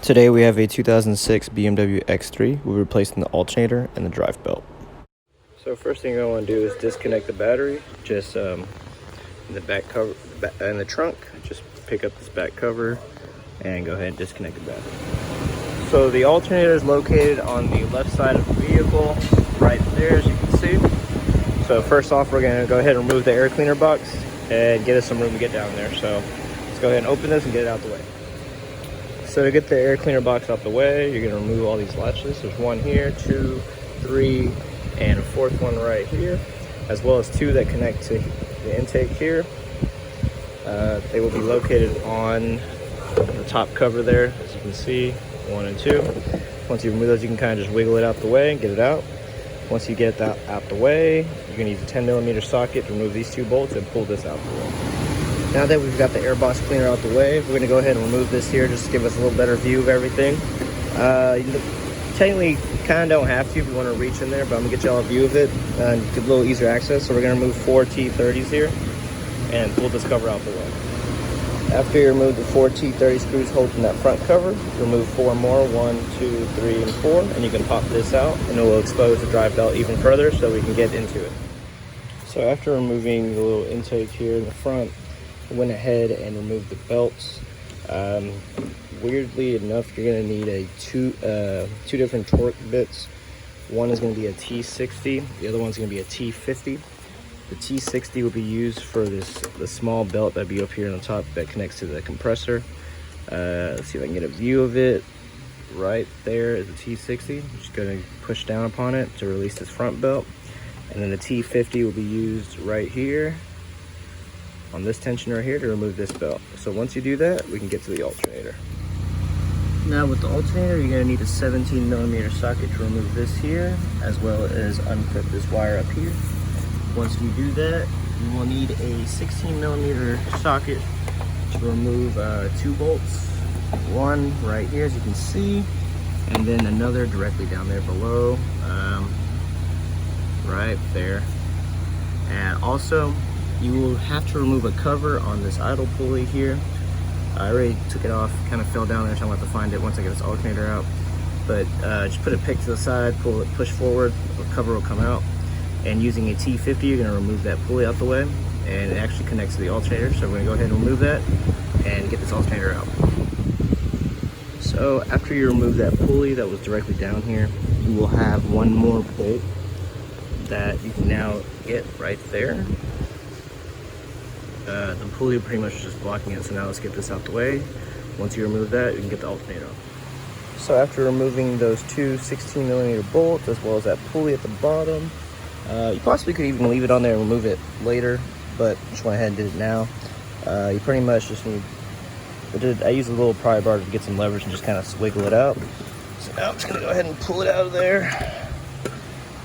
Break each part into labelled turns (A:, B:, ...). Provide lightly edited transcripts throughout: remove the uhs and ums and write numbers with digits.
A: Today we have a 2006 BMW X3. We're replacing the alternator and the drive belt. So first thing I want to do is disconnect the battery. Just in the back cover, in the trunk, just pick up this back cover and go ahead and disconnect the battery. So the alternator is located on the left side of the vehicle, right there as you can see. So first off, we're going to go ahead and remove the air cleaner box and get us some room to get down there. So let's go ahead and open this and get it out the way. So to get the air cleaner box out the way, you're going to remove all these latches. There's one here, 2, 3, and a fourth one right here, as well as 2 that connect to the intake here. They will be located on the top cover there, as you can see, 1 and 2. Once you remove those, you can kind of just wiggle it out the way and get it out. Once you get that out the way, you're going to use a 10mm socket to remove these 2 bolts and pull this out the way. Now that we've got the air box cleaner out the way, we're going to go ahead and remove this here just to give us a little better view of everything. Technically, kind of don't have to if you want to reach in there, but I'm going to get y'all a view of it and get a little easier access. So we're going to remove 4 T30s here and pull this cover out the way. After you remove the 4 T30 screws holding that front cover, remove 4 more, 1, 2, 3, and 4, and you can pop this out and it will expose the drive belt even further so we can get into it. So after removing the little intake here in the front, I went ahead and removed the belts. Weirdly enough, you're going to need two different torque bits. One is going to be a T60, the other one's going to be a T50. The T60 will be used for the small belt that'll be up here on the top that connects to the compressor. Let's see if I can get a view of it. Right there is the T60. I'm just going to push down upon it to release this front belt. And then the T50 will be used right here on this tension right here to remove this belt. So once you do that, we can get to the alternator. Now with the alternator, you're going to need a 17mm socket to remove this here, as well as unclip this wire up here. Once you do that, you will need a 16mm socket to remove 2 bolts. One right here, as you can see, and then another directly down there below, right there. And also, you will have to remove a cover on this idle pulley here. I already took it off, kind of fell down there, so I'm going to have to find it once I get this alternator out. But just put it pick to the side, pull it, push forward, the cover will come out. And using a T50, you're going to remove that pulley out the way, and it actually connects to the alternator. So we're going to go ahead and remove that and get this alternator out. So after you remove that pulley that was directly down here, you will have one more bolt that you can now get right there. The pulley pretty much is just blocking it, so now let's get this out the way. Once you remove that, you can get the alternator off. So after removing those 2 16mm bolts, as well as that pulley at the bottom, you possibly could even leave it on there and remove it later, but just went ahead and did it now. You pretty much just need, I used a little pry bar to get some leverage and just kind of wiggle it out. So now I'm just going to go ahead and pull it out of there.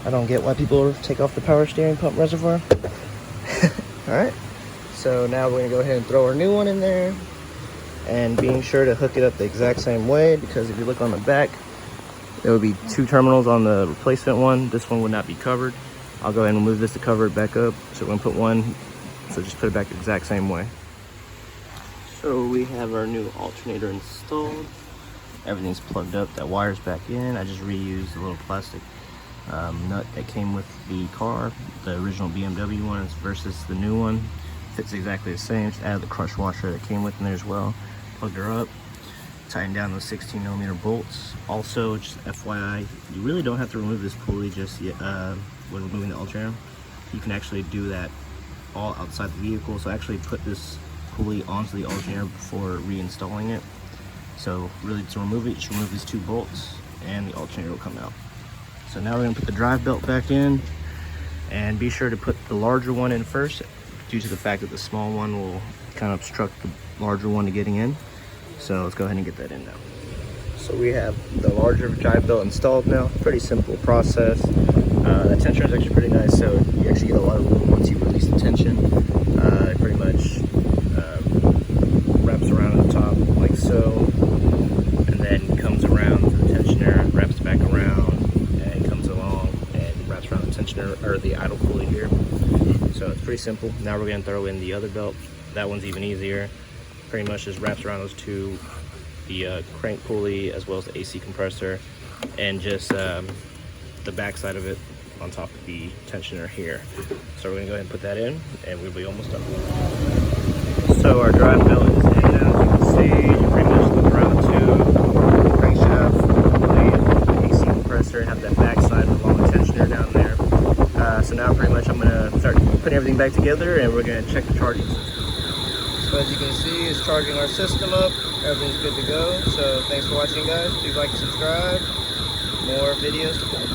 A: I don't get why people take off the power steering pump reservoir. Alright. So now we're going to go ahead and throw our new one in there, and being sure to hook it up the exact same way, because if you look on the back, there would be 2 terminals on the replacement one. This one would not be covered. I'll go ahead and move this to cover it back up. So we're going to put one, so just put it back the exact same way. So we have our new alternator installed. Everything's plugged up, that wire's back in. I just reused a little plastic nut that came with the car, the original BMW one versus the new one. Fits exactly the same. Just added the crush washer that came with in there as well. Plugged her up, tightened down those 16mm bolts. Also, just FYI, you really don't have to remove this pulley just yet when removing the alternator. You can actually do that all outside the vehicle. So actually put this pulley onto the alternator before reinstalling it. So really, to remove it, just remove these 2 bolts and the alternator will come out. So now we're going to put the drive belt back in, and be sure to put the larger one in first, due to the fact that the small one will kind of obstruct the larger one to getting in. So let's go ahead and get that in now. So we have the larger drive belt installed now. Pretty simple process. The tensioner is actually pretty nice, so you actually get a lot of room once you release the tension. It pretty much wraps around at the top like so, and then comes around to the tensioner, wraps back around, and comes along and wraps around the tensioner, or the idle pulley here. So it's pretty simple. Now we're going to throw in the other belt. That one's even easier. Pretty much just wraps around those 2 the crank pulley as well as the AC compressor, and just the back side of it on top of the tensioner here. So we're gonna go ahead and put that in, and we'll be almost done. So our drive belt is in now. As you can see, you pretty much loop around the tube, crankshaft, pulley, AC compressor, and have that back side with a long tensioner down there. So now pretty much I'm gonna start putting everything back together, and we're gonna check the charging system. So as you can see, it's charging our system up. Everything's good to go. So thanks for watching, guys. Please like and subscribe. More videos to come.